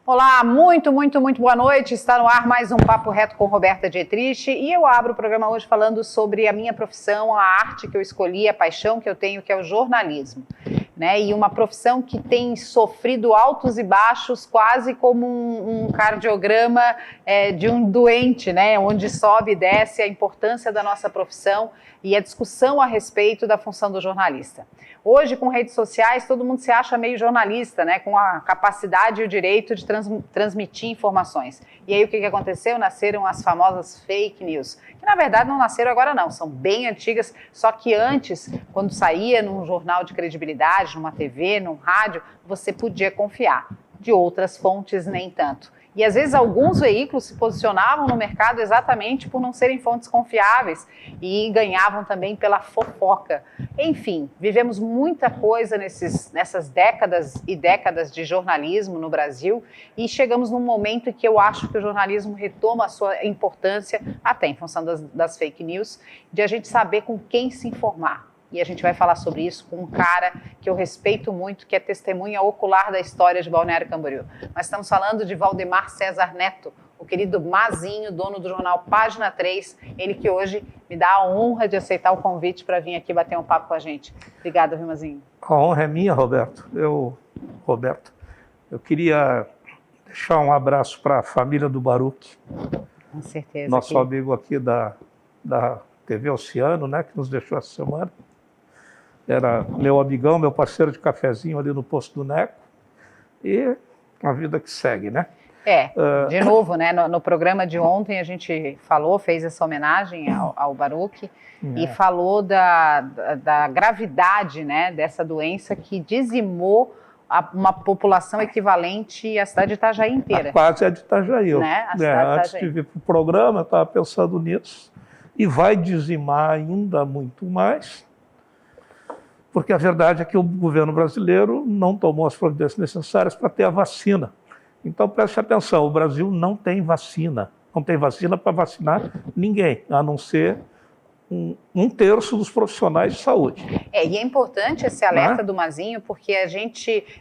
Olá, muito boa noite. Está no ar mais um Papo Reto com Roberta Dietrich e eu abro o programa hoje falando sobre a minha profissão, a arte que eu escolhi, a paixão que eu tenho, que é o jornalismo. E uma profissão que tem sofrido altos e baixos, quase como um cardiograma de um doente, onde sobe e desce a importância da nossa profissão e a discussão a respeito da função do jornalista. Hoje, com redes sociais, todo mundo se acha meio jornalista, com a capacidade e o direito de transmitir informações. E aí o que aconteceu? Nasceram as famosas fake news, que na verdade não nasceram agora não, são bem antigas, só que antes, quando saía num jornal de credibilidade, numa TV, num rádio, você podia confiar. De outras fontes, nem tanto. E às vezes alguns veículos se posicionavam no mercado exatamente por não serem fontes confiáveis e ganhavam também pela fofoca. Enfim, vivemos muita coisa nessas décadas e décadas de jornalismo no Brasil e chegamos num momento em que eu acho que o jornalismo retoma a sua importância, até em função das fake news, de a gente saber com quem se informar. E a gente vai falar sobre isso com um cara que eu respeito muito, que é testemunha ocular da história de Balneário Camboriú. Nós estamos falando de Valdemar César Neto, o querido Mazinho, dono do jornal Página 3, ele que hoje me dá a honra de aceitar o convite para vir aqui bater um papo com a gente. Obrigada, viu, Mazinho? A honra é minha, Roberto. Eu queria deixar um abraço para a família do Baruch. Com certeza. Nosso amigo aqui da TV Oceano, que nos deixou essa semana. Era meu amigão, meu parceiro de cafezinho ali no posto do Neco. E a vida que segue, De novo, no programa de ontem a gente fez essa homenagem ao Baruch e falou da gravidade, dessa doença que dizimou uma população equivalente à cidade de Itajaí inteira. Quase a de Itajaí. Antes de vir para o programa, eu estava pensando nisso. E vai dizimar ainda muito mais, porque a verdade é que o governo brasileiro não tomou as providências necessárias para ter a vacina. Então, preste atenção, o Brasil não tem vacina. Não tem vacina para vacinar ninguém, a não ser um terço dos profissionais de saúde. E é importante esse alerta do Mazinho, porque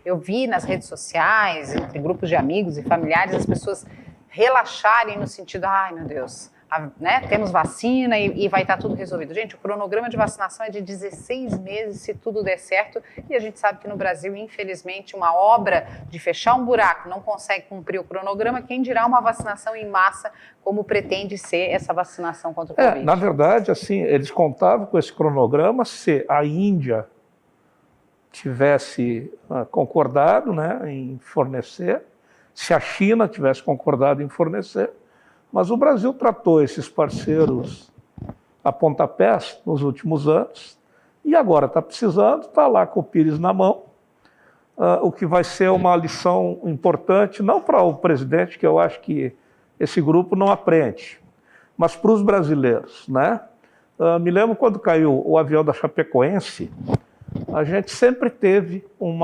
eu vi nas redes sociais, entre grupos de amigos e familiares, as pessoas relaxarem no sentido, ai meu Deus, temos vacina e vai estar tudo resolvido. Gente, o cronograma de vacinação é de 16 meses, se tudo der certo, e a gente sabe que no Brasil, infelizmente, uma obra de fechar um buraco não consegue cumprir o cronograma, quem dirá uma vacinação em massa, como pretende ser essa vacinação contra o Covid? Na verdade, assim, eles contavam com esse cronograma se a Índia tivesse concordado em fornecer, se a China tivesse concordado em fornecer, mas o Brasil tratou esses parceiros a pontapés nos últimos anos e agora está precisando, está lá com o Pires na mão, o que vai ser uma lição importante, não para o presidente, que eu acho que esse grupo não aprende, mas para os brasileiros. Me lembro quando caiu o avião da Chapecoense, a gente sempre teve um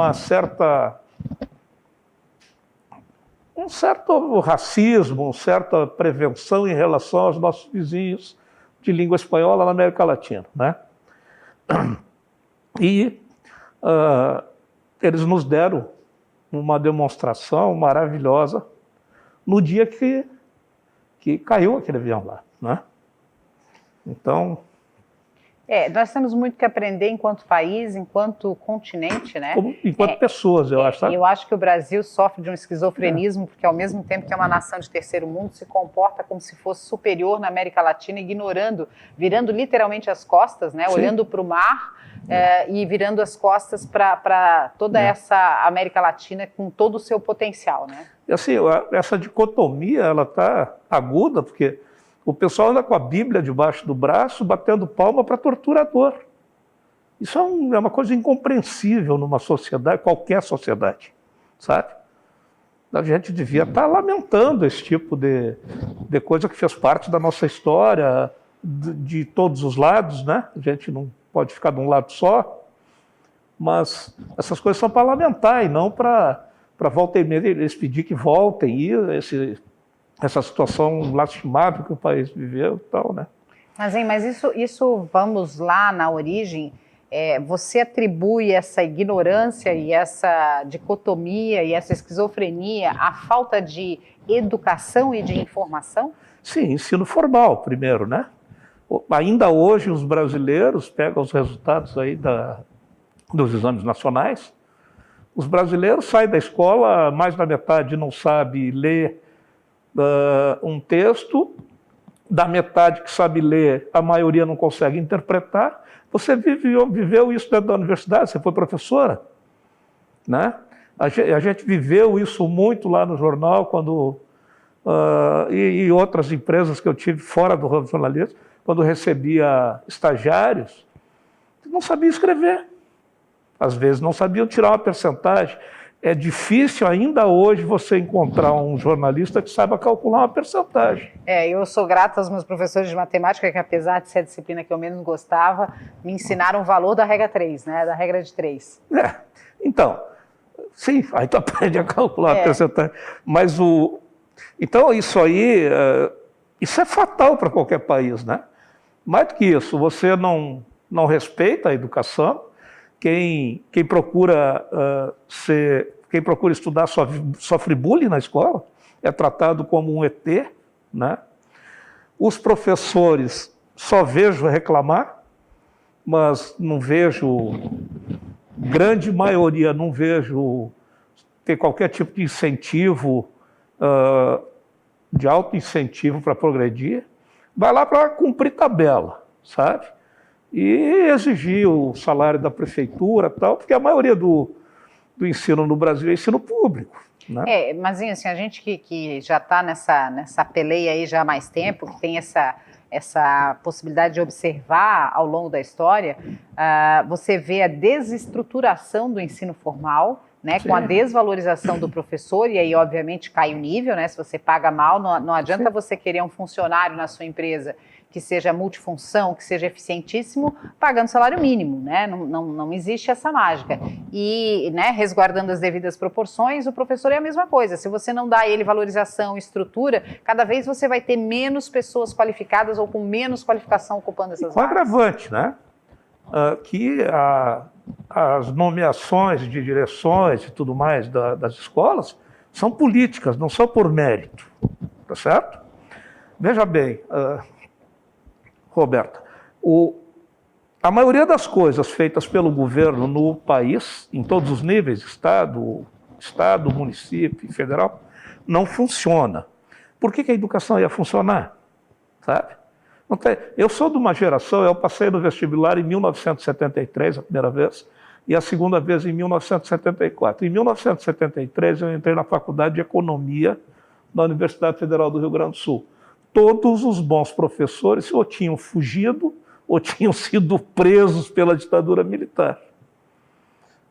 certo racismo, uma certa prevenção em relação aos nossos vizinhos de língua espanhola na América Latina. E eles nos deram uma demonstração maravilhosa no dia que caiu aquele avião lá. Então... nós temos muito que aprender enquanto país, enquanto continente, Enquanto pessoas, eu acho. Sabe? Eu acho que o Brasil sofre de um esquizofrenismo, porque ao mesmo tempo que é uma nação de terceiro mundo, se comporta como se fosse superior na América Latina, virando literalmente as costas, olhando para o mar e virando as costas para toda essa América Latina com todo o seu potencial. E assim, essa dicotomia, ela está aguda, porque o pessoal anda com a Bíblia debaixo do braço, batendo palma para torturador. Isso é uma coisa incompreensível numa sociedade, qualquer sociedade, sabe? A gente devia estar lamentando esse tipo de coisa que fez parte da nossa história, de todos os lados, A gente não pode ficar de um lado só, mas essas coisas são para lamentar e não para volta e meia eles pedir que voltem e essa situação lastimável que o país viveu e tal, Mas isso, vamos lá na origem, Você atribui essa ignorância e essa dicotomia e essa esquizofrenia à falta de educação e de informação? Sim, ensino formal primeiro, né? Ainda hoje os brasileiros pegam os resultados aí dos exames nacionais. Os brasileiros saem da escola, mais da metade não sabe ler um texto, da metade que sabe ler, a maioria não consegue interpretar. Você viveu isso dentro da universidade, você foi professora, né? A gente viveu isso muito lá no jornal, e outras empresas que eu tive fora do ramo de jornalismo, quando recebia estagiários, não sabia escrever. Às vezes não sabiam tirar uma percentagem. É difícil ainda hoje você encontrar um jornalista que saiba calcular uma percentagem. Eu sou grata aos meus professores de matemática, que apesar de ser a disciplina que eu menos gostava, me ensinaram o valor da regra 3, né? Da regra de 3. Então, sim, aí tu aprende a calcular a percentagem. Mas então isso aí, isso é fatal para qualquer país, né? Mais do que isso, você não respeita a educação. Quem procura estudar sofre bullying na escola, é tratado como um ET, né? Os professores só vejo reclamar, mas não vejo, grande maioria, não vejo ter qualquer tipo de incentivo, de auto-incentivo para progredir. Vai lá para cumprir tabela, sabe? E exigir o salário da prefeitura e tal, porque a maioria do ensino no Brasil é ensino público, né? Mas assim, a gente que já está nessa peleia aí já há mais tempo, que tem essa possibilidade de observar ao longo da história, você vê a desestruturação do ensino formal, né, com a desvalorização do professor, e aí obviamente cai o nível, né? Se você paga mal, não adianta você querer um funcionário na sua empresa que seja multifunção, que seja eficientíssimo, pagando salário mínimo, né? Não existe essa mágica. E, né, resguardando as devidas proporções, o professor é a mesma coisa. Se você não dá a ele valorização, estrutura, cada vez você vai ter menos pessoas qualificadas ou com menos qualificação ocupando essas vagas. Com agravante, né? Que as nomeações de direções e tudo mais das escolas são políticas, não são por mérito, tá certo? Veja bem, Roberta, a maioria das coisas feitas pelo governo no país, em todos os níveis, estado, município, federal, não funciona. Por que a educação ia funcionar? Sabe? Eu sou de uma geração, eu passei no vestibular em 1973, a primeira vez, e a segunda vez em 1974. Em 1973 eu entrei na Faculdade de Economia da Universidade Federal do Rio Grande do Sul. Todos os bons professores ou tinham fugido ou tinham sido presos pela ditadura militar.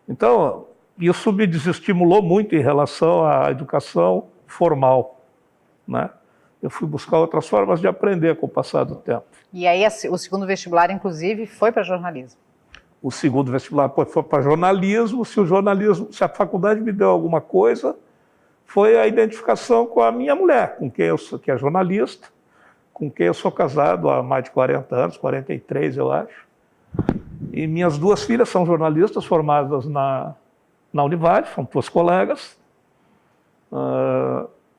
Então, isso me desestimulou muito em relação à educação formal, né? Eu fui buscar outras formas de aprender com o passar do tempo. E aí o segundo vestibular, inclusive, foi para jornalismo? O segundo vestibular foi para jornalismo. Se a faculdade me deu alguma coisa, foi a identificação com a minha mulher, com quem que é jornalista, com quem eu sou casado há mais de 40 anos, 43 eu acho. E minhas duas filhas são jornalistas formadas na Univale, são duas colegas.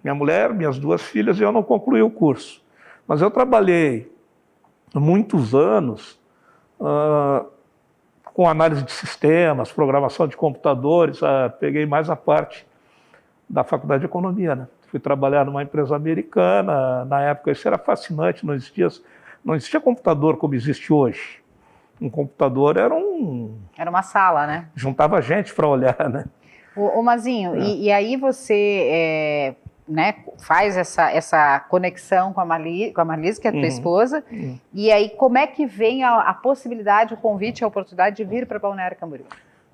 Minha mulher, minhas duas filhas, e eu não concluí o curso. Mas eu trabalhei muitos anos com análise de sistemas, programação de computadores, peguei mais a parte da Faculdade de Economia, né? Fui trabalhar numa empresa americana, na época isso era fascinante, não existia computador como existe hoje. Um computador era uma sala, né? Juntava gente para olhar, né? Ô Mazinho, e aí você né, faz essa conexão com a Marlise, que é a tua esposa, e aí como é que vem a possibilidade, o convite, a oportunidade de vir para Balneário Camboriú?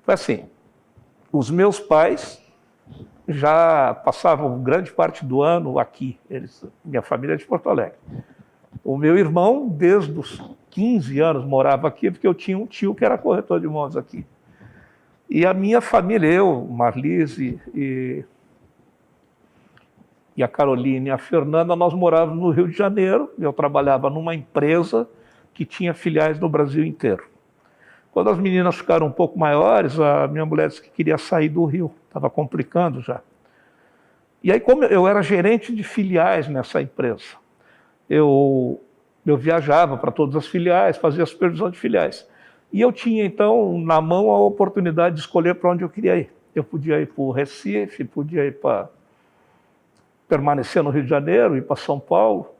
Foi assim, os meus pais já passavam grande parte do ano aqui, minha família é de Porto Alegre. O meu irmão, desde os 15 anos, morava aqui, porque eu tinha um tio que era corretor de imóveis aqui. E a minha família, eu, Marlise e a Caroline e a Fernanda, nós morávamos no Rio de Janeiro. Eu trabalhava numa empresa que tinha filiais no Brasil inteiro. Quando as meninas ficaram um pouco maiores, a minha mulher disse que queria sair do Rio, estava complicando já. E aí, como eu era gerente de filiais nessa empresa, eu viajava para todas as filiais, fazia a supervisão de filiais. E eu tinha, então, na mão a oportunidade de escolher para onde eu queria ir. Eu podia ir para o Recife, podia ir para permanecer no Rio de Janeiro, ir para São Paulo.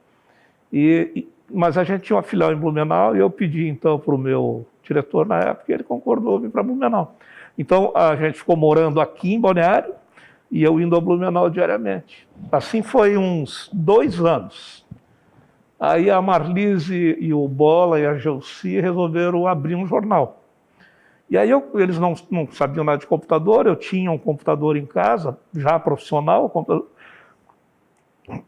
Mas a gente tinha uma filial em Blumenau e eu pedi, então, para o meu diretor na época e ele concordou vir para Blumenau. Então, a gente ficou morando aqui em Balneário e eu indo a Blumenau diariamente. Assim foi uns 2 anos. Aí a Marlise e o Bola e a Gelsi resolveram abrir um jornal. E aí eles não sabiam nada de computador, eu tinha um computador em casa, já profissional,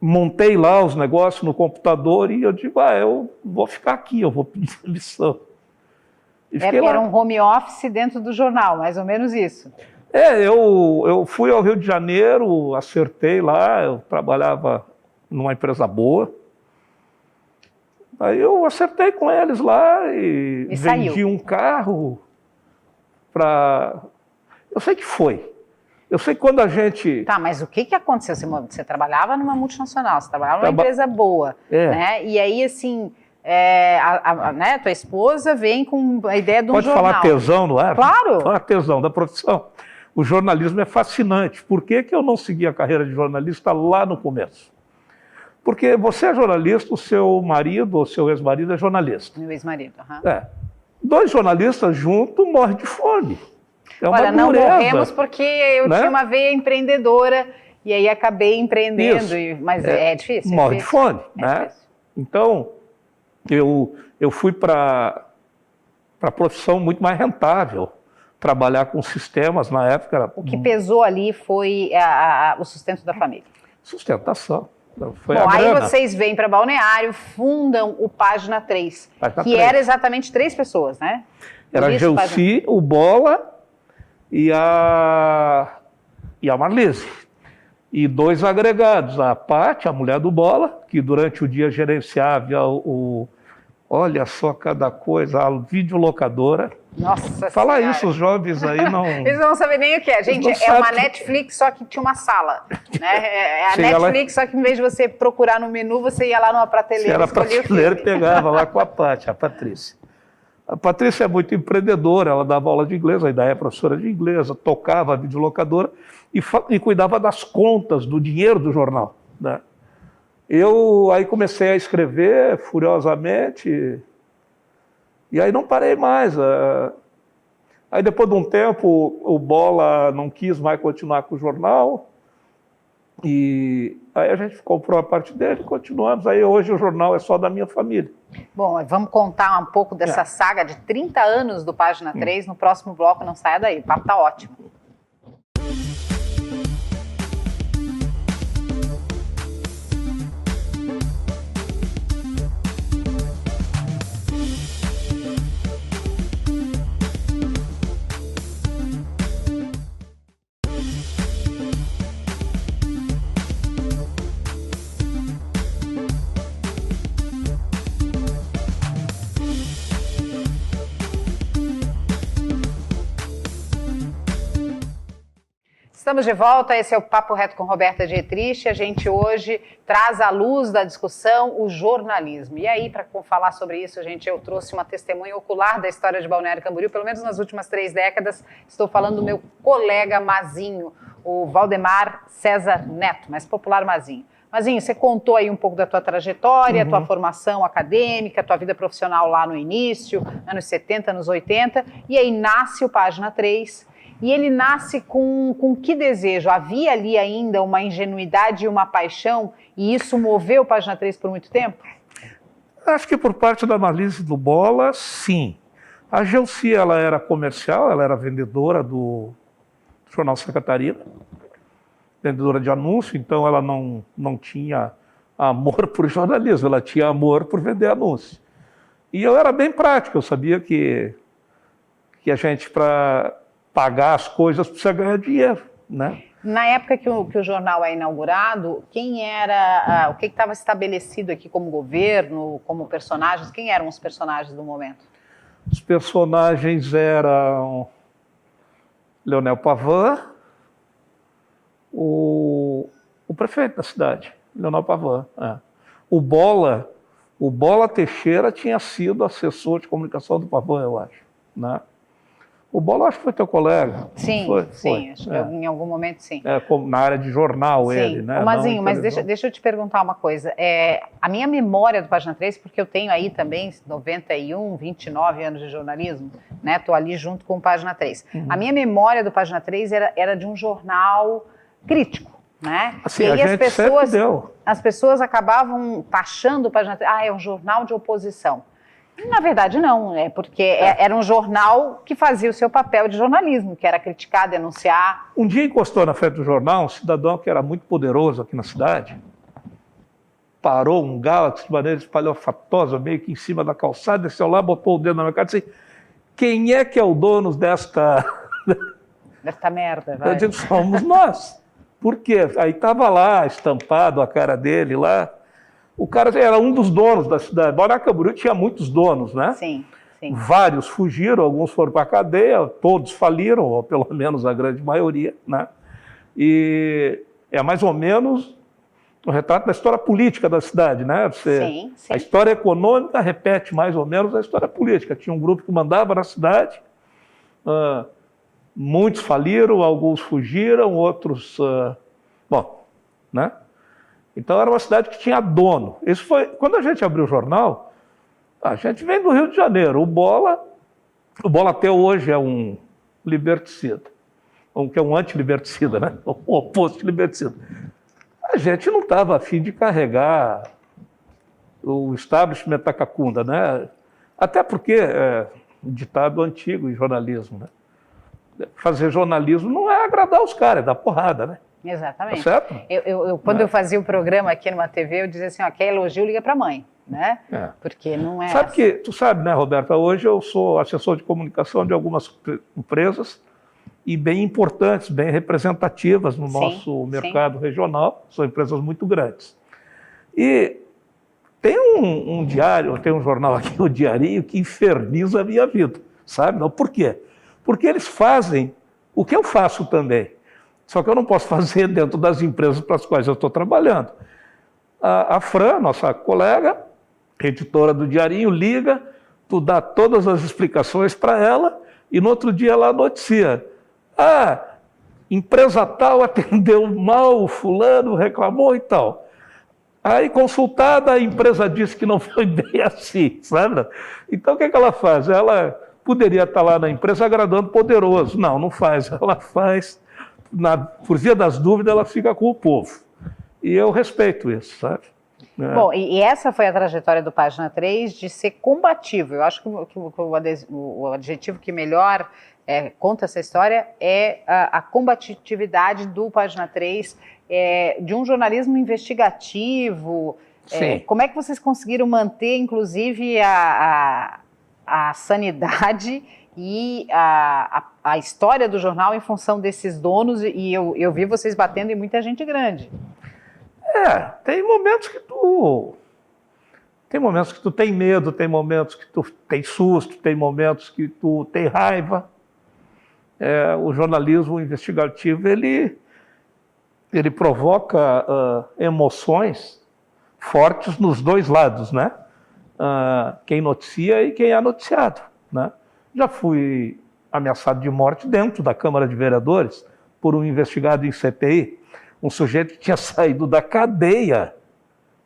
montei lá os negócios no computador e eu digo, eu vou ficar aqui, eu vou pedir lição. Era um home office dentro do jornal, mais ou menos isso. Eu fui ao Rio de Janeiro, acertei lá, eu trabalhava numa empresa boa. Aí eu acertei com eles lá e vendi um carro para... Eu sei que foi. Eu sei que quando a gente... Tá, mas o que aconteceu? Você trabalhava numa multinacional, você trabalhava numa empresa boa, né? E aí, assim, né, tua esposa vem com a ideia de um jornal. Pode falar tesão no ar? Claro! Fala tesão da profissão. O jornalismo é fascinante. Por que eu não segui a carreira de jornalista lá no começo? Porque você é jornalista, o seu marido ou seu ex-marido é jornalista. Meu ex-marido, aham. 2 jornalistas juntos morrem de fome. Olha, não morremos porque eu tinha uma veia empreendedora e aí acabei empreendendo, mas é difícil. Morre de fome, né? Difícil. Então, eu fui para a profissão muito mais rentável, trabalhar com sistemas na época. O que pesou ali foi o sustento da família. Sustentação. Bom, aí vocês vêm para Balneário, fundam o Página 3, que era exatamente 3 pessoas, né? Era a Gelsi, o Bola e a Marlise. E 2 agregados, a Paty, a mulher do Bola, que durante o dia gerenciava olha só cada coisa, a videolocadora. Nossa Fala senhora. Isso, os jovens aí não... Eles não sabem nem o que é. Gente, é uma Netflix, só que tinha uma sala. Né? É a Netflix, só que em vez de você procurar no menu, você ia lá numa prateleira. Era prateleira e pegava lá com a Paty, a Patrícia. A Patrícia é muito empreendedora, ela dava aula de inglês, ainda é professora de inglês, tocava a videolocadora e cuidava das contas, do dinheiro do jornal. Né? Eu aí comecei a escrever furiosamente e aí não parei mais. Aí depois de um tempo o Bola não quis mais continuar com o jornal e aí a gente comprou a parte dele e continuamos. Aí hoje o jornal é só da minha família. Bom, vamos contar um pouco dessa saga de 30 anos do Página 3 no próximo bloco, não saia daí, o papo tá ótimo. Estamos de volta, esse é o Papo Reto com Roberta Dietrich. A gente hoje traz à luz da discussão o jornalismo. E aí, para falar sobre isso, eu trouxe uma testemunha ocular da história de Balneário Camboriú, pelo menos nas últimas 3 décadas. Estou falando do meu colega Mazinho, o Valdemar César Neto, mais popular Mazinho. Mazinho, você contou aí um pouco da tua trajetória, tua formação acadêmica, tua vida profissional lá no início, anos 70, anos 80, e aí nasce o Página 3. E ele nasce com que desejo? Havia ali ainda uma ingenuidade e uma paixão, e isso moveu o Página 3 por muito tempo? Acho que por parte da Marlise do Bola, sim. A Gelsi, ela era comercial, ela era vendedora do Jornal Santa Catarina, vendedora de anúncio, então ela não tinha amor por jornalismo, ela tinha amor por vender anúncio. E eu era bem prático, eu sabia que a gente, para pagar as coisas, precisa ganhar dinheiro, né? Na época que o jornal é inaugurado, quem era, o que estava estabelecido aqui como governo, como personagens, quem eram os personagens do momento? Os personagens eram Leonel Pavan, o prefeito da cidade, Leonel Pavan. O Bola Teixeira tinha sido assessor de comunicação do Pavan, eu acho, né? O Bola acho que foi teu colega. Sim, sim, acho que em algum momento sim. Na área de jornal, sim. ele, né? Mazinho, mas deixa eu te perguntar uma coisa. A minha memória do Página 3, porque eu tenho aí também 91, 29 anos de jornalismo, né? Estou ali junto com o Página 3. A minha memória do Página 3 era de um jornal crítico, né? Assim, e aí as pessoas acabavam taxando o Página 3, é um jornal de oposição. Na verdade, não, porque era um jornal que fazia o seu papel de jornalismo, que era criticar, denunciar. Um dia encostou na frente do jornal um cidadão que era muito poderoso aqui na cidade, parou um Galaxy de maneira espalhafatosa, meio que em cima da calçada, desceu lá, botou o dedo na minha cara e disse: quem é que é o dono desta merda? Vai. Eu digo, somos nós. Por quê? Aí estava lá, estampado a cara dele lá. O cara era um dos donos da cidade. Balneário Camboriú tinha muitos donos, né? Sim, sim. Vários fugiram, alguns foram para a cadeia, todos faliram, ou pelo menos a grande maioria, né? E é mais ou menos um retrato da história política da cidade, né? Sim. A história econômica repete mais ou menos a história política. Tinha um grupo que mandava na cidade, muitos faliram, alguns fugiram, outros... bom, né? Então era uma cidade que tinha dono. Isso foi quando a gente abriu o jornal. A gente vem do Rio de Janeiro. O Bola até hoje é um liberticida, que é um antiliberticida, né? O oposto de liberticida. A gente não estava a fim de carregar o establishment da cacunda, né? Até porque um ditado antigo em jornalismo, né? Fazer jornalismo não é agradar os caras, é dar porrada, né? Exatamente. Tá certo? Quando eu fazia o programa aqui numa TV, eu dizia assim, quer elogio, liga para a mãe, né? Porque não é... Tu sabe, né, Roberta, hoje eu sou assessor de comunicação de algumas empresas e bem importantes, bem representativas no nosso mercado regional, são empresas muito grandes. E tem um diário, tem um jornal aqui, o Diarinho, que inferniza a minha vida, sabe? Não, por quê? Porque eles fazem o que eu faço também. Só que eu não posso fazer dentro das empresas para as quais eu estou trabalhando. A Fran, nossa colega, editora do Diarinho, liga, tu dá todas as explicações para ela e no outro dia ela noticia. Empresa tal atendeu mal, o fulano reclamou e tal. Aí, consultada, a empresa disse que não foi bem assim, sabe? Então, o que ela faz? Ela poderia estar lá na empresa agradando poderoso. Não faz. Ela faz... por via das dúvidas, ela fica com o povo. E eu respeito isso, sabe? Bom, e essa foi a trajetória do Página 3 de ser combativo. Eu acho que o adjetivo que melhor conta essa história é a combatividade do Página 3, de um jornalismo investigativo. Como é que vocês conseguiram manter, inclusive, a sanidade e a história do jornal em função desses donos, e eu vi vocês batendo em muita gente grande. Tem momentos que tu tem medo, tem momentos que tu tem susto, tem momentos que tu tem raiva. O jornalismo investigativo, ele provoca emoções fortes nos dois lados, né? Quem noticia e quem é noticiado, né? Já fui ameaçado de morte dentro da Câmara de Vereadores por um investigado em CPI, um sujeito que tinha saído da cadeia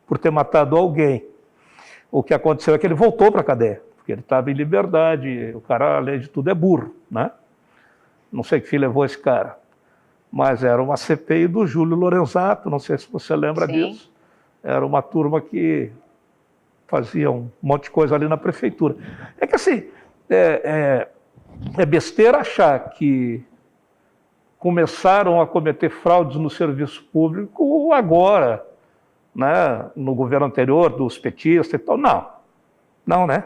por ter matado alguém. O que aconteceu é que ele voltou para a cadeia, porque ele estava em liberdade, o cara, além de tudo, é burro, né? Não sei que fim levou esse cara, mas era uma CPI do Júlio Lorenzato, não sei se você lembra disso. Era uma turma que fazia um monte de coisa ali na prefeitura. É que assim, é besteira achar que começaram a cometer fraudes no serviço público agora, né, no governo anterior, dos petistas e tal. Não, né?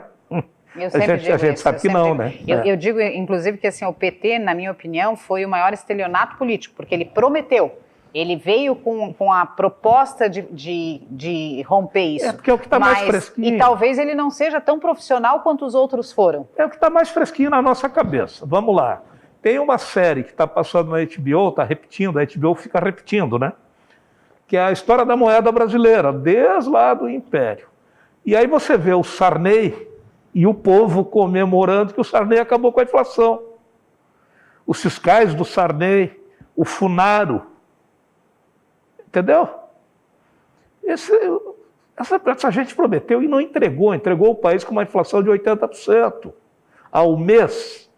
A gente sabe que não, né? Eu digo, inclusive, que assim, o PT, na minha opinião, foi o maior estelionato político, porque ele prometeu Ele veio com a proposta de romper isso. Porque é o que está mais fresquinho. E talvez ele não seja tão profissional quanto os outros foram. É o que está mais fresquinho na nossa cabeça. Vamos lá. Tem uma série que está passando na HBO, está repetindo, a HBO fica repetindo, né? Que é a história da moeda brasileira, desde lá do Império. E aí você vê o Sarney e o povo comemorando que o Sarney acabou com a inflação. Os fiscais do Sarney, o Funaro, entendeu? Essa gente prometeu e não entregou o país com uma inflação de 80% ao mês.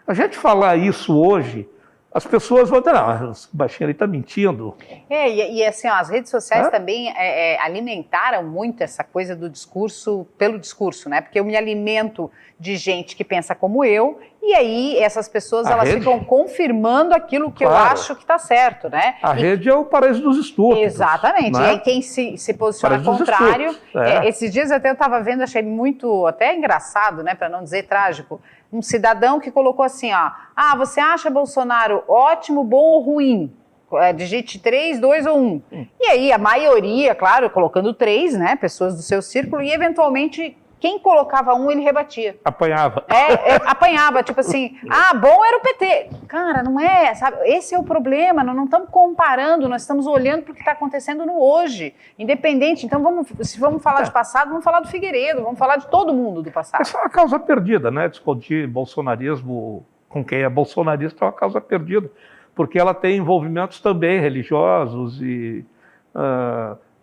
A gente falar isso hoje, as pessoas vão dizer, não, esse baixinho ali está mentindo. E assim, ó, as redes sociais também alimentaram muito essa coisa do discurso pelo discurso, né? Porque eu me alimento de gente que pensa como eu, e aí essas pessoas ficam confirmando aquilo que eu acho que está certo, né? A rede é o paraíso dos estúpidos. Exatamente. Né? E aí quem se posiciona contrário, esses dias até eu estava vendo, achei muito, até engraçado, né? Para não dizer trágico, um cidadão que colocou assim, ó, você acha Bolsonaro ótimo, bom ou ruim? Digite 3, 2 ou 1. E aí a maioria, claro, colocando 3, né, pessoas do seu círculo, e eventualmente quem colocava 1, ele rebatia. Apanhava. Apanhava, tipo assim, bom era o PT. Cara, não é, sabe? Esse é o problema, nós não estamos comparando, nós estamos olhando para o que está acontecendo no hoje, independente. Então, se vamos falar de passado, vamos falar do Figueiredo, vamos falar de todo mundo do passado. Essa é uma causa perdida, né? Discutir bolsonarismo com quem é bolsonarista é uma causa perdida, porque ela tem envolvimentos também religiosos e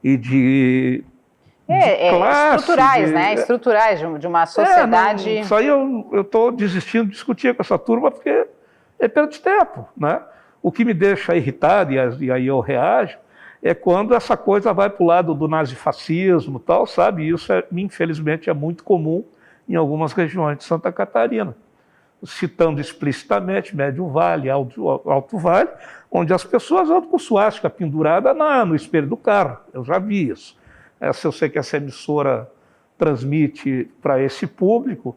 de classe, estruturais, né? Estruturais de uma sociedade. Isso aí eu estou desistindo de discutir com essa turma porque é perda de tempo, né? O que me deixa irritado, e aí eu reajo, é quando essa coisa vai para o lado do nazifascismo e tal, sabe? E isso, infelizmente, é muito comum em algumas regiões de Santa Catarina. Citando explicitamente Médio Vale, Alto Vale, onde as pessoas andam com suástica pendurada no espelho do carro. Eu já vi isso. Eu sei que essa emissora transmite para esse público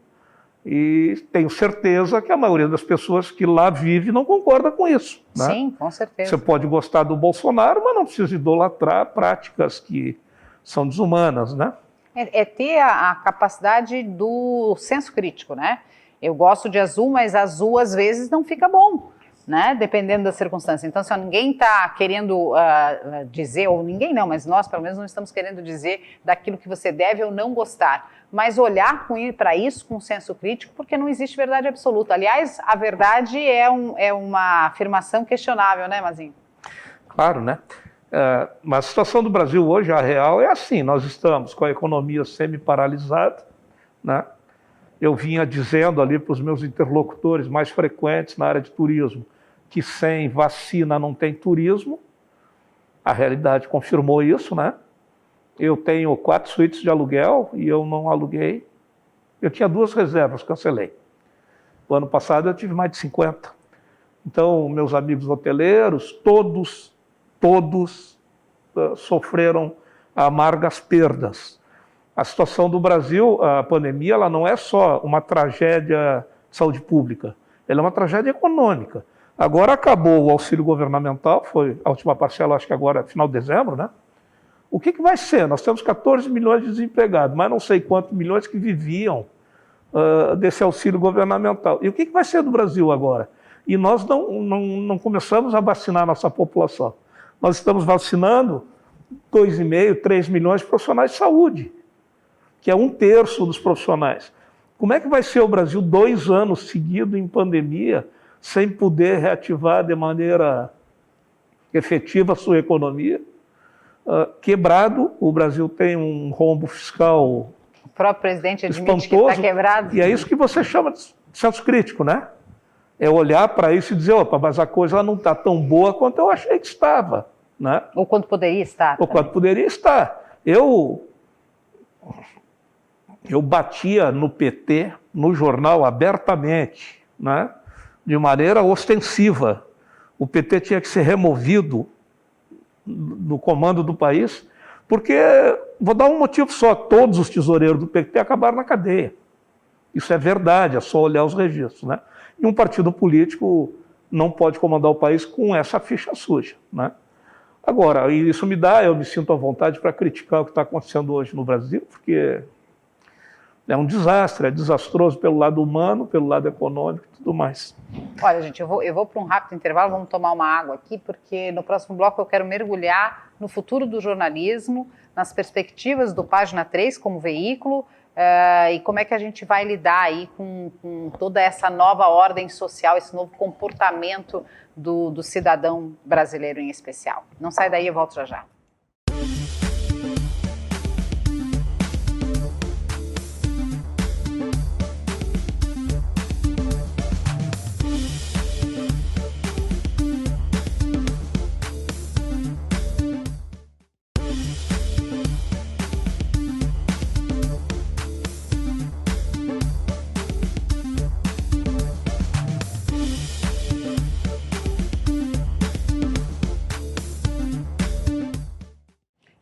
e tenho certeza que a maioria das pessoas que lá vive não concorda com isso. Né? Sim, com certeza. Você pode gostar do Bolsonaro, mas não precisa idolatrar práticas que são desumanas, né? É ter a capacidade do senso crítico, né? Eu gosto de azul, mas azul às vezes não fica bom, né? Dependendo da circunstância. Então, se ninguém está querendo dizer, ou ninguém não, mas nós pelo menos não estamos querendo dizer daquilo que você deve ou não gostar, mas olhar para isso com senso crítico, porque não existe verdade absoluta. Aliás, a verdade é uma afirmação questionável, né, Mazinho? Claro, né? Mas a situação do Brasil hoje, a real, é assim, nós estamos com a economia semi-paralisada, né? Eu vinha dizendo ali para os meus interlocutores mais frequentes na área de turismo que sem vacina não tem turismo. A realidade confirmou isso, né? Eu tenho 4 suítes de aluguel e eu não aluguei. Eu tinha 2 reservas, cancelei. O ano passado eu tive mais de 50. Então, meus amigos hoteleiros, todos sofreram amargas perdas. A situação do Brasil, a pandemia, ela não é só uma tragédia de saúde pública, ela é uma tragédia econômica. Agora acabou o auxílio governamental, foi a última parcela, acho que agora, final de dezembro, né? O que vai ser? Nós temos 14 milhões de desempregados, mas não sei quantos milhões que viviam desse auxílio governamental. E o que vai ser do Brasil agora? E nós não começamos a vacinar a nossa população. Nós estamos vacinando 2,5, 3 milhões de profissionais de saúde, que é 1/3 dos profissionais. Como é que vai ser o Brasil 2 anos seguidos em pandemia, sem poder reativar de maneira efetiva a sua economia? Quebrado, o Brasil tem um rombo fiscal o próprio presidente admite espantoso, que está quebrado. E é isso que você chama de senso crítico, né? É olhar para isso e dizer, opa, mas a coisa não está tão boa quanto eu achei que estava. Né? Ou quanto poderia estar. Ou quanto poderia estar. Eu batia no PT, no jornal, abertamente, né? De maneira ostensiva. O PT tinha que ser removido do comando do país, porque, vou dar um motivo só, todos os tesoureiros do PT acabaram na cadeia. Isso é verdade, é só olhar os registros. Né? E um partido político não pode comandar o país com essa ficha suja. Né? Agora, eu me sinto à vontade para criticar o que está acontecendo hoje no Brasil, porque é um desastre, é desastroso pelo lado humano, pelo lado econômico e tudo mais. Olha, gente, eu vou para um rápido intervalo, vamos tomar uma água aqui, porque no próximo bloco eu quero mergulhar no futuro do jornalismo, nas perspectivas do Página 3 como veículo, e como é que a gente vai lidar aí com toda essa nova ordem social, esse novo comportamento do cidadão brasileiro em especial. Não sai daí, eu volto já já.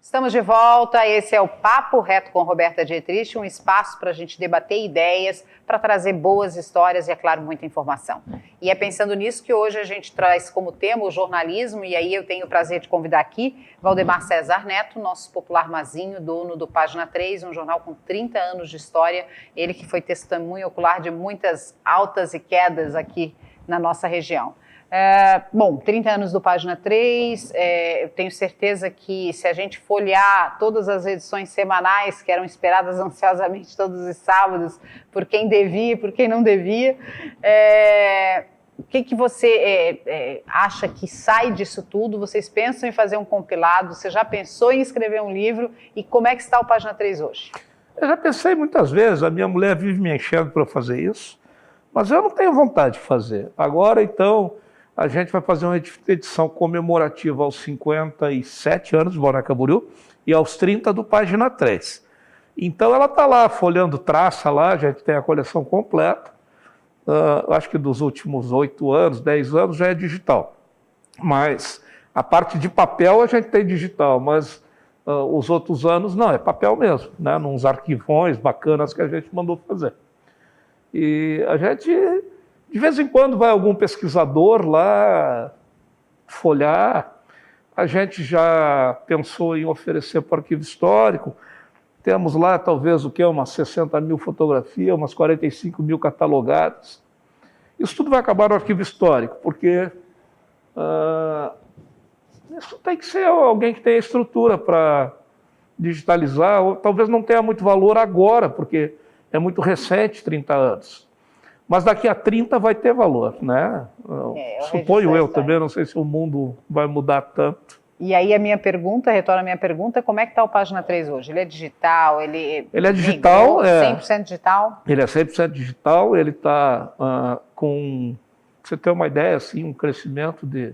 Estamos de volta, esse é o Papo Reto com Roberta Dietrich, um espaço para a gente debater ideias, para trazer boas histórias e, é claro, muita informação. E é pensando nisso que hoje a gente traz como tema o jornalismo, e aí eu tenho o prazer de convidar aqui Valdemar César Neto, nosso popular Mazinho, dono do Página 3, um jornal com 30 anos de história, ele que foi testemunho ocular de muitas altas e quedas aqui na nossa região. Bom, 30 anos do Página 3, eu tenho certeza que se a gente folhear todas as edições semanais que eram esperadas ansiosamente todos os sábados, por quem devia e por quem não devia, o que você acha que sai disso tudo? Vocês pensam em fazer um compilado? Você já pensou em escrever um livro? E como é que está o Página 3 hoje? Eu já pensei muitas vezes, a minha mulher vive me enchendo para fazer isso, mas eu não tenho vontade de fazer. Agora, então, a gente vai fazer uma edição comemorativa aos 57 anos do Balneário Camboriú e aos 30 do Página 3. Então ela está lá folhando traça lá, a gente tem a coleção completa. Acho que dos últimos 8 anos, 10 anos já é digital. Mas a parte de papel a gente tem digital, mas os outros anos não, é papel mesmo, né? Nos arquivões bacanas que a gente mandou fazer. E a gente... De vez em quando vai algum pesquisador lá folhar, a gente já pensou em oferecer para o arquivo histórico, temos lá talvez umas 60 mil fotografias, umas 45 mil catalogadas. Isso tudo vai acabar no arquivo histórico, porque isso tem que ser alguém que tenha estrutura para digitalizar, ou talvez não tenha muito valor agora, porque é muito recente, 30 anos. Mas daqui a 30 vai ter valor, né? Suponho eu também, não sei se o mundo vai mudar tanto. E aí retorna a minha pergunta, como é que está o Página 3 hoje? Ele é digital? Ele é digital. 100% digital? Ele é 100% digital, ele está com, pra você ter uma ideia, assim, um crescimento de,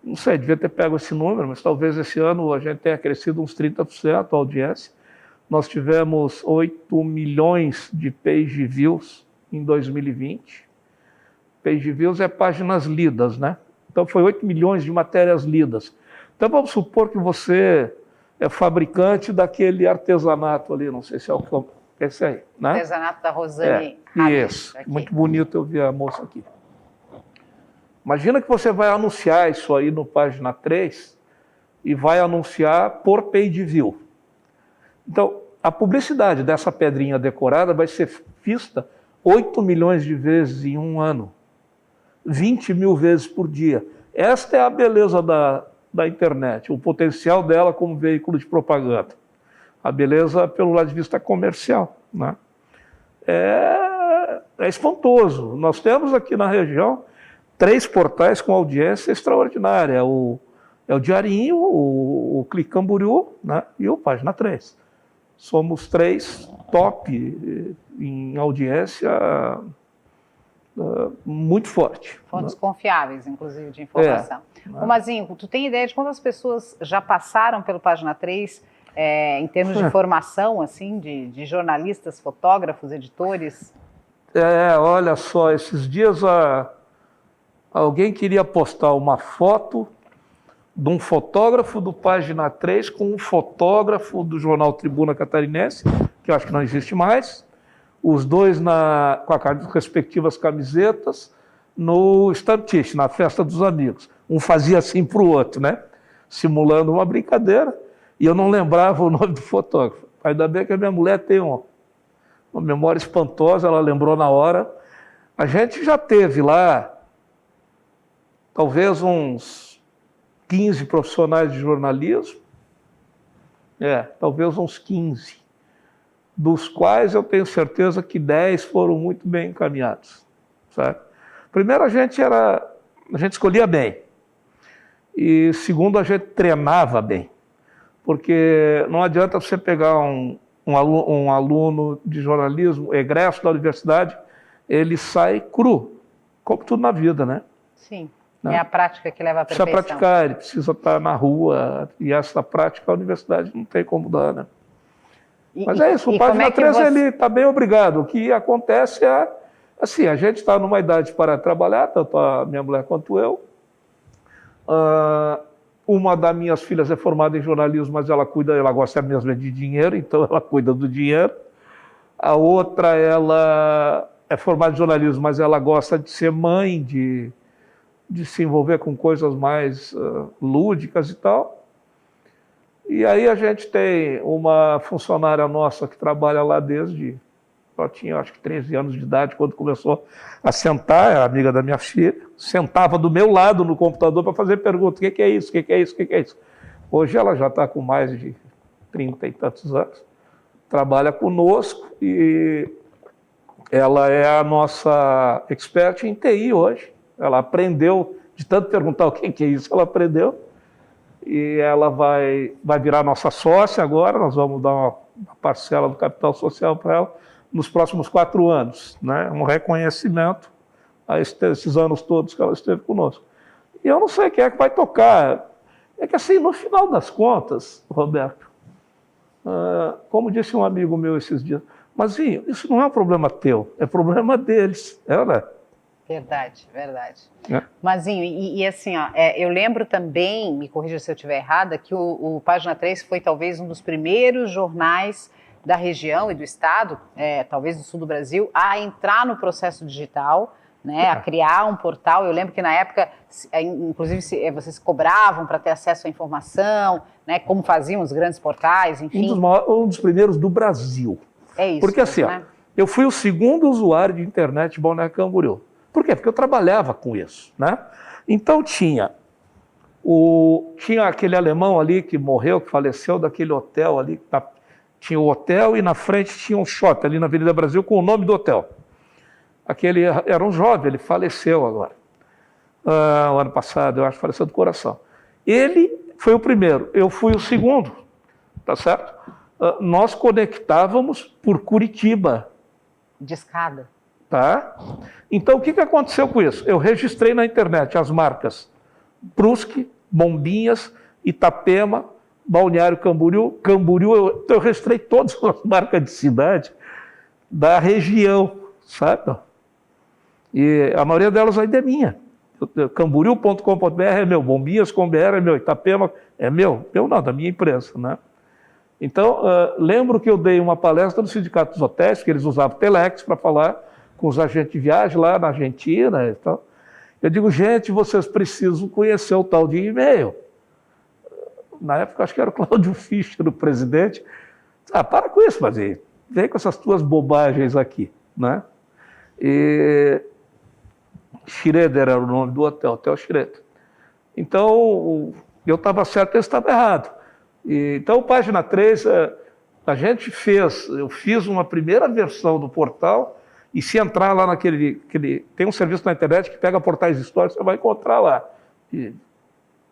não sei, devia ter pego esse número, mas talvez esse ano a gente tenha crescido uns 30% a audiência. Nós tivemos 8 milhões de page views em 2020. Page views é páginas lidas, né? Então foi 8 milhões de matérias lidas. Então vamos supor que você é fabricante daquele artesanato ali, não sei se é o que esse aí, né? Artesanato da Rosane. Isso, muito bonito, eu vi a moça aqui. Imagina que você vai anunciar isso aí no Página 3 e vai anunciar por page view. Então, a publicidade dessa pedrinha decorada vai ser vista 8 milhões de vezes em um ano, 20 mil vezes por dia. Esta é a beleza da internet, o potencial dela como veículo de propaganda. A beleza pelo lado de vista comercial, né? É espantoso. Nós temos aqui na região 3 portais com audiência extraordinária. É o Diarinho, o Clique Camboriú, né? E o Página 3. Somos 3 top em audiência muito forte. Fontes confiáveis, inclusive, de informação. Ô Mazinho, tu tem ideia de quantas pessoas já passaram pelo Página 3 em termos de formação, assim, de jornalistas, fotógrafos, editores? Olha só, esses dias alguém queria postar uma foto de um fotógrafo do Página 3 com um fotógrafo do jornal Tribuna Catarinense, que eu acho que não existe mais, os dois com as respectivas camisetas, no Stamptisch, na festa dos amigos. Um fazia assim para o outro, né? simulando uma brincadeira, e eu não lembrava o nome do fotógrafo. Ainda bem que a minha mulher tem uma memória espantosa, ela lembrou na hora. A gente já teve lá, talvez uns 15 profissionais de jornalismo, talvez uns 15, dos quais eu tenho certeza que 10 foram muito bem encaminhados, sabe? Primeiro, a gente escolhia bem, e segundo, a gente treinava bem, porque não adianta você pegar um aluno de jornalismo, egresso da universidade, ele sai cru, como tudo na vida, né? Sim, é a prática que leva à perfeição. Precisa praticar, ele precisa estar na rua, e essa prática a universidade não tem como dar, né? Mas é isso, o Página 13 ele está bem obrigado. O que acontece é, assim, a gente está numa idade para trabalhar, tanto a minha mulher quanto eu. Uma das minhas filhas é formada em jornalismo, mas ela gosta mesmo de dinheiro, então ela cuida do dinheiro. A outra, ela é formada em jornalismo, mas ela gosta de ser mãe, de se envolver com coisas mais lúdicas e tal. E aí a gente tem uma funcionária nossa que trabalha lá desde... Ela tinha, acho que 13 anos de idade, quando começou a sentar, é amiga da minha filha, sentava do meu lado no computador para fazer perguntas. O que é isso? O que é isso? O que é isso? Hoje ela já está com mais de 30 e tantos anos, trabalha conosco e ela é a nossa expert em TI hoje. Ela aprendeu, de tanto perguntar o que é isso, ela aprendeu. E ela vai virar nossa sócia agora, nós vamos dar uma parcela do capital social para ela nos próximos 4 anos, né? Um reconhecimento a esses anos todos que ela esteve conosco. E eu não sei quem é que vai tocar. É que assim, no final das contas, Roberto, como disse um amigo meu esses dias, mas isso não é um problema teu, é problema deles, né? Verdade. Mazinho, e assim, eu lembro também, me corrija se eu estiver errada, que o Página 3 foi talvez um dos primeiros jornais da região e do estado, talvez do sul do Brasil, a entrar no processo digital, né, a criar um portal. Eu lembro que na época, inclusive, vocês cobravam para ter acesso à informação, né, como faziam os grandes portais, enfim. Um dos primeiros do Brasil. É isso. Porque assim, né? Eu fui o segundo usuário de internet de Balneário Camboriú. Por quê? Porque eu trabalhava com isso, né? Então tinha aquele alemão ali que morreu, que faleceu daquele hotel ali, tinha o hotel e na frente tinha um shopping ali na Avenida Brasil com o nome do hotel. Aquele era um jovem, ele faleceu agora. O ano passado, eu acho, faleceu do coração. Ele foi o primeiro, eu fui o segundo, tá certo? Nós conectávamos por Curitiba. De escada. Tá? Então, o que aconteceu com isso? Eu registrei na internet as marcas Brusque, Bombinhas, Itapema, Balneário Camboriú. Eu registrei todas as marcas de cidade da região, sabe? E a maioria delas ainda é minha. Camboriú.com.br é meu, Bombinhas.com.br é meu, Itapema é meu não, da minha empresa, né? Então, lembro que eu dei uma palestra no Sindicato dos Hotéis, que eles usavam Telex para falar com os agentes de viagem lá na Argentina e tal. Eu digo, gente, vocês precisam conhecer o tal de e-mail. Na época, acho que era o Cláudio Fischer, o presidente. Para com isso, mas vem com essas tuas bobagens aqui, né? E Schroeder era o nome do hotel, Hotel Schroeder. Então, eu estava certo e eles estavam errados. Então, Página 3, eu fiz uma primeira versão do portal. E se entrar lá tem um serviço na internet que pega portais históricos, você vai encontrar lá.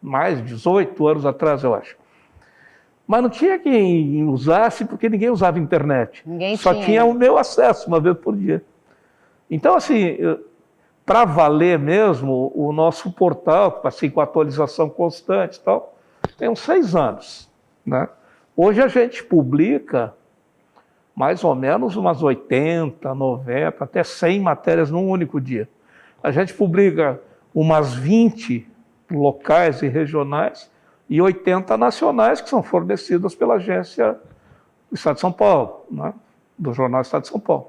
Mais de 18 anos atrás, eu acho. Mas não tinha quem usasse, porque ninguém usava internet. Só tinha o meu acesso uma vez por dia. Então, assim, para valer mesmo, o nosso portal, assim, com atualização constante e tal, tem uns 6 anos, né? Hoje a gente publica mais ou menos umas 80, 90, até 100 matérias num único dia. A gente publica umas 20 locais e regionais e 80 nacionais que são fornecidas pela agência do Estado de São Paulo, né? Do Jornal Estado de São Paulo.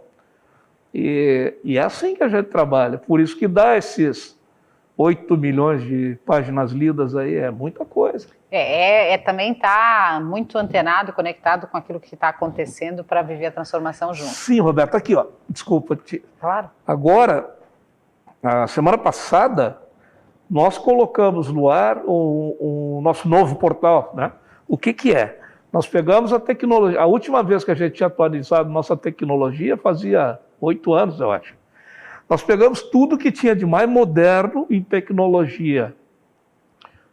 E é assim que a gente trabalha, por isso que dá esses 8 milhões de páginas lidas aí, é muita coisa. Também está muito antenado, conectado com aquilo que está acontecendo para viver a transformação junto. Sim, Roberto, aqui, ó, desculpa. Claro. Agora, a semana passada, nós colocamos no ar o nosso novo portal, né? O que é? Nós pegamos a tecnologia, a última vez que a gente tinha atualizado nossa tecnologia fazia 8 anos, eu acho. Nós pegamos tudo que tinha de mais moderno em tecnologia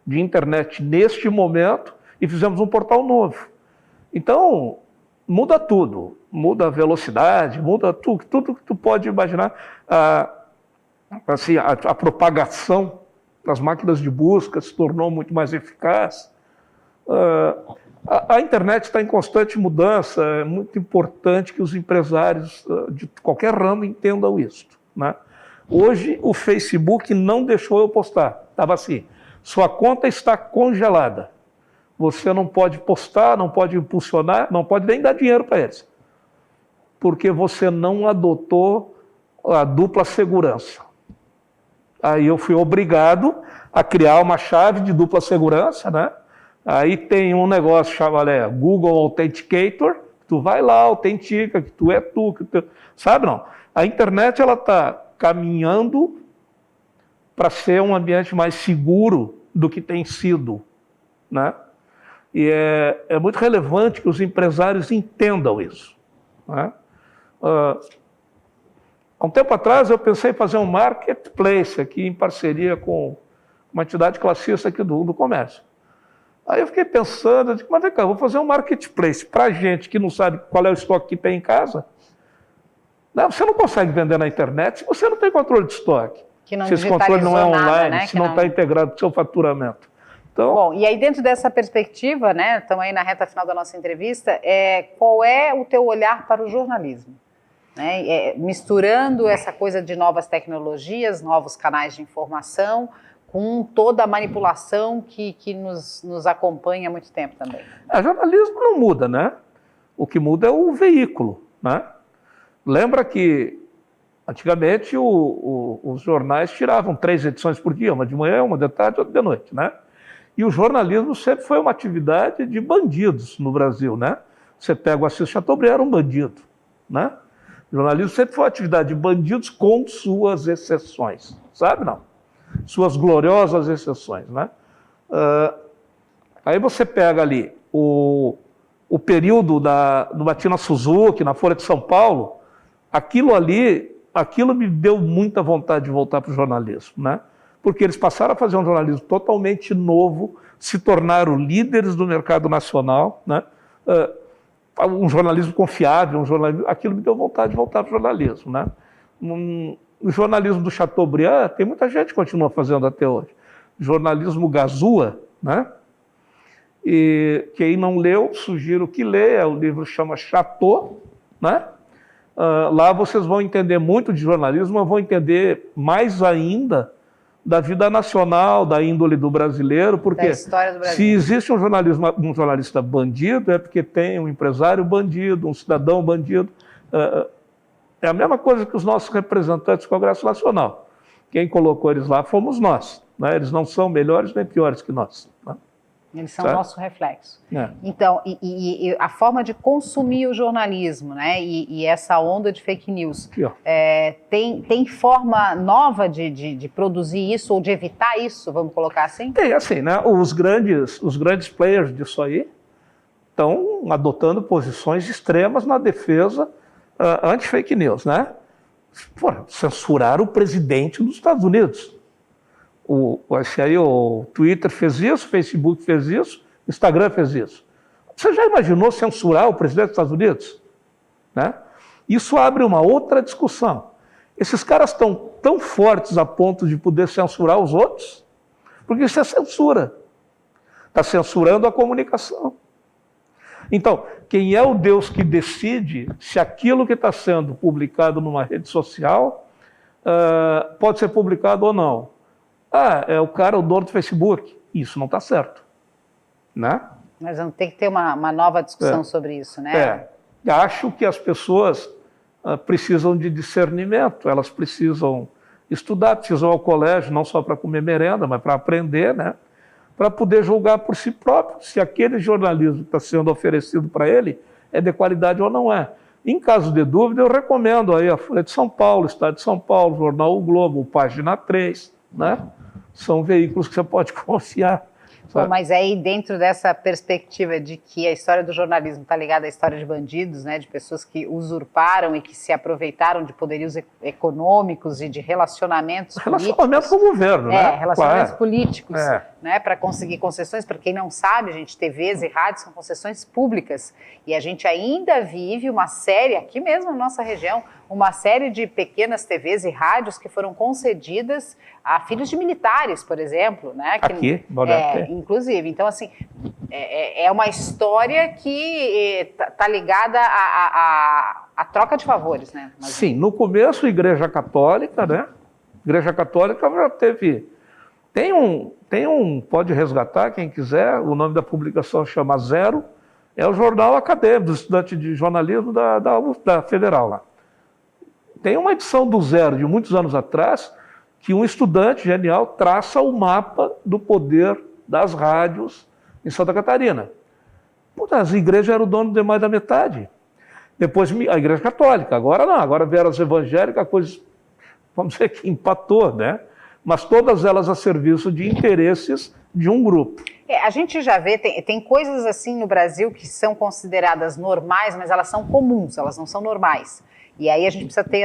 de internet neste momento e fizemos um portal novo. Então, muda tudo. Muda a velocidade, muda tudo que tu pode imaginar. A propagação das máquinas de busca se tornou muito mais eficaz. A internet está em constante mudança. É muito importante que os empresários de qualquer ramo entendam isso, né? Hoje, o Facebook não deixou eu postar. Estava assim, sua conta está congelada. Você não pode postar, não pode impulsionar, não pode nem dar dinheiro para eles. Porque você não adotou a dupla segurança. Aí eu fui obrigado a criar uma chave de dupla segurança, né? Aí tem um negócio chamado Google Authenticator, tu vai lá, autentica, que tu é tu, sabe não? A internet ela está caminhando para ser um ambiente mais seguro do que tem sido, né? E é muito relevante que os empresários entendam isso, né? Há um tempo atrás eu pensei em fazer um marketplace aqui em parceria com uma entidade classista aqui do comércio. Aí eu fiquei pensando, eu disse, mas vem cá, eu vou fazer um marketplace para gente que não sabe qual é o estoque que tem em casa. Não, você não consegue vender na internet se você não tem controle de estoque. Se esse controle não é online, né? Se não está integrado com o seu faturamento. Então, bom, e aí dentro dessa perspectiva, né, estamos aí na reta final da nossa entrevista, qual é o teu olhar para o jornalismo? Né? Misturando essa coisa de novas tecnologias, novos canais de informação, com toda a manipulação que nos acompanha há muito tempo também. O jornalismo não muda, né? O que muda é o veículo, né? Lembra que antigamente os jornais tiravam 3 edições por dia, uma de manhã, uma de tarde, outra de noite, né? E o jornalismo sempre foi uma atividade de bandidos no Brasil, né? Você pega o Assis Chateaubriand, era um bandido, né? O jornalismo sempre foi uma atividade de bandidos com suas exceções, sabe não? Suas gloriosas exceções, né? Aí você pega ali o período do Batina Suzuki, na Folha de São Paulo, aquilo me deu muita vontade de voltar para o jornalismo, né? Porque eles passaram a fazer um jornalismo totalmente novo, se tornaram líderes do mercado nacional, né? Um jornalismo confiável, aquilo me deu vontade de voltar para o jornalismo, né? O jornalismo do Chateaubriand, tem muita gente que continua fazendo até hoje. Jornalismo Gazua, né? E quem não leu, sugiro que leia, o livro chama Chateau, né? Lá vocês vão entender muito de jornalismo, vão entender mais ainda da vida nacional, da índole do brasileiro, porque se existe um jornalista bandido, é porque tem um empresário bandido, um cidadão bandido. É a mesma coisa que os nossos representantes do Congresso Nacional. Quem colocou eles lá fomos nós, né? Eles não são melhores nem piores que nós, né? Eles são o nosso reflexo. Então, e a forma de consumir o jornalismo, né? E essa onda de fake news, tem forma nova de produzir isso ou de evitar isso, vamos colocar assim? Tem, assim, né? Os grandes players disso aí estão adotando posições extremas na defesa anti-fake news, né? Censurar o presidente dos Estados Unidos. O Twitter fez isso, o Facebook fez isso, o Instagram fez isso. Você já imaginou censurar o presidente dos Estados Unidos? Né? Isso abre uma outra discussão. Esses caras estão tão fortes a ponto de poder censurar os outros? Porque isso é censura. Está censurando a comunicação. Então, quem é o Deus que decide se aquilo que está sendo publicado numa rede social pode ser publicado ou não? É o cara, o dono do Facebook. Isso não está certo, né? Mas vamos ter que ter uma nova discussão sobre isso, né? Acho que as pessoas precisam de discernimento, elas precisam estudar, precisam ir ao colégio, não só para comer merenda, mas para aprender, né? Para poder julgar por si próprio se aquele jornalismo que está sendo oferecido para ele é de qualidade ou não é. Em caso de dúvida, eu recomendo aí a Folha de São Paulo, Estado de São Paulo, Jornal O Globo, o Página 3, né? São veículos que você pode confiar. Bom, mas aí dentro dessa perspectiva de que a história do jornalismo está ligada à história de bandidos, né, de pessoas que usurparam e que se aproveitaram de poderios econômicos e de relacionamentos Relacionamento com o governo, né? Relacionamentos políticos, né, para conseguir concessões. Para quem não sabe, gente, TVs e rádios são concessões públicas e a gente ainda vive uma série, aqui mesmo na nossa região, uma série de pequenas TVs e rádios que foram concedidas a filhos de militares, por exemplo, né? Aqui, inclusive. Então, assim, é uma história que está ligada à troca de favores, né? Sim, no começo, Igreja Católica, né? Igreja Católica já teve... Pode resgatar, quem quiser, o nome da publicação chama Zero, é o jornal acadêmico, do estudante de jornalismo da Federal lá. Tem uma edição do Zero, de muitos anos atrás, que um estudante genial traça o mapa do poder das rádios em Santa Catarina. Puta, as igrejas eram o dono de mais da metade. Depois a Igreja Católica, agora não, agora vieram as evangélicas, a coisa, vamos dizer que empatou, né? Mas todas elas a serviço de interesses de um grupo. A gente já vê, tem coisas assim no Brasil que são consideradas normais, mas elas são comuns, elas não são normais. E aí a gente precisa ter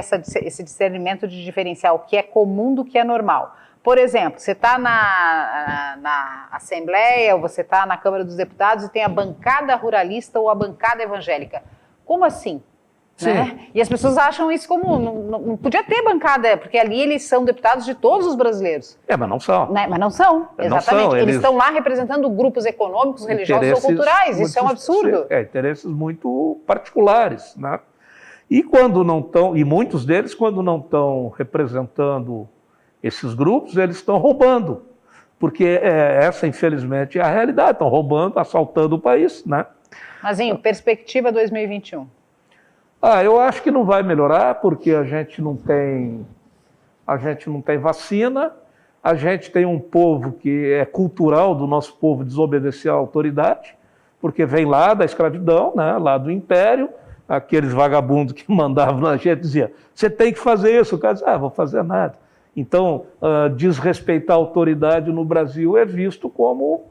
esse discernimento de diferenciar o que é comum do que é normal. Por exemplo, você está na Assembleia ou você está na Câmara dos Deputados e tem a bancada ruralista ou a bancada evangélica. Como assim? Né? E as pessoas acham isso como... Não podia ter bancada, porque ali eles são deputados de todos os brasileiros. Mas não são. Né? Mas não são, exatamente. Não são, eles estão lá representando grupos econômicos, religiosos ou culturais. Isso é um absurdo. Interesses muito particulares, né? E quando não estão, e muitos deles, quando não estão representando esses grupos, eles estão roubando. Porque essa, infelizmente, é a realidade. Estão roubando, assaltando o país, né? Mazinho, perspectiva 2021. Eu acho que não vai melhorar, porque a gente não tem vacina, a gente tem um povo que é cultural do nosso povo desobedecer à autoridade, porque vem lá da escravidão, né, lá do Império, aqueles vagabundos que mandavam na gente diziam, você tem que fazer isso, o cara dizia, vou fazer nada. Então, desrespeitar a autoridade no Brasil é visto como...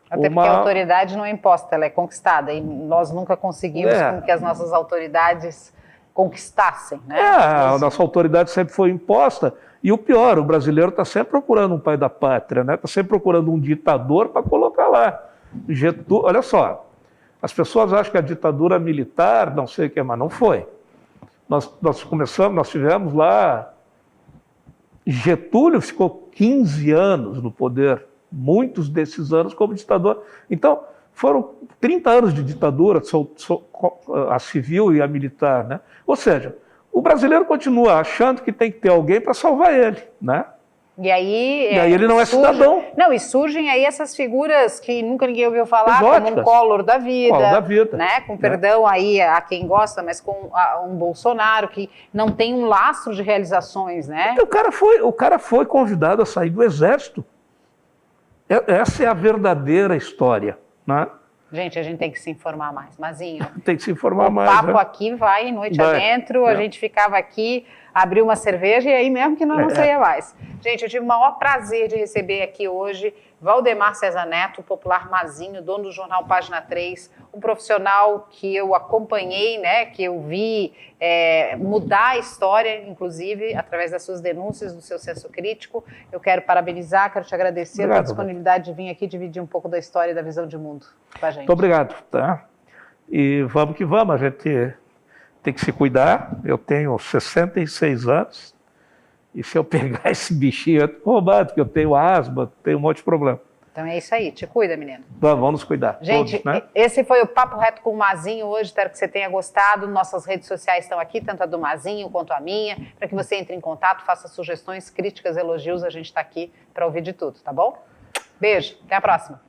Até porque a autoridade não é imposta, ela é conquistada, e nós nunca conseguimos com que as nossas autoridades conquistassem, né? A nossa autoridade sempre foi imposta, e o pior, o brasileiro está sempre procurando um pai da pátria, né? Está sempre procurando um ditador para colocar lá. Olha só, as pessoas acham que a ditadura militar, não sei o que, mas não foi. Nós tivemos lá, Getúlio ficou 15 anos no poder, muitos desses anos como ditador. Então, foram 30 anos de ditadura, a civil e a militar, né? Ou seja, o brasileiro continua achando que tem que ter alguém para salvar ele, né? E aí ele não é cidadão. Não, e surgem aí essas figuras que nunca ninguém ouviu falar, exóticas, como um Collor da vida, né? Com perdão aí a quem gosta, mas com um Bolsonaro que não tem um lastro de realizações, né? O cara foi convidado a sair do exército. Essa é a verdadeira história, né? Gente, a gente tem que se informar mais. Mazinho, tem que se informar mais. O papo aqui vai noite adentro, a gente ficava aqui, abriu uma cerveja e aí mesmo que não saía mais. Gente, eu tive o maior prazer de receber aqui hoje Valdemar César Neto, popular Mazinho, dono do jornal Página 3, um profissional que eu acompanhei, né, que eu vi mudar a história, inclusive, através das suas denúncias, do seu senso crítico. Eu quero parabenizar, quero te agradecer pela disponibilidade de vir aqui dividir um pouco da história e da visão de mundo com a gente. Muito obrigado. Tá? E vamos que vamos, a gente tem que se cuidar. Eu tenho 66 anos. E se eu pegar esse bichinho, eu tô roubado, porque eu tenho asma, tenho um monte de problema. Então é isso aí, te cuida, menino. Vamos nos cuidar. Gente, todos, né? Esse foi o Papo Reto com o Mazinho hoje, espero que você tenha gostado. Nossas redes sociais estão aqui, tanto a do Mazinho quanto a minha, para que você entre em contato, faça sugestões, críticas, elogios, a gente está aqui para ouvir de tudo, tá bom? Beijo, até a próxima.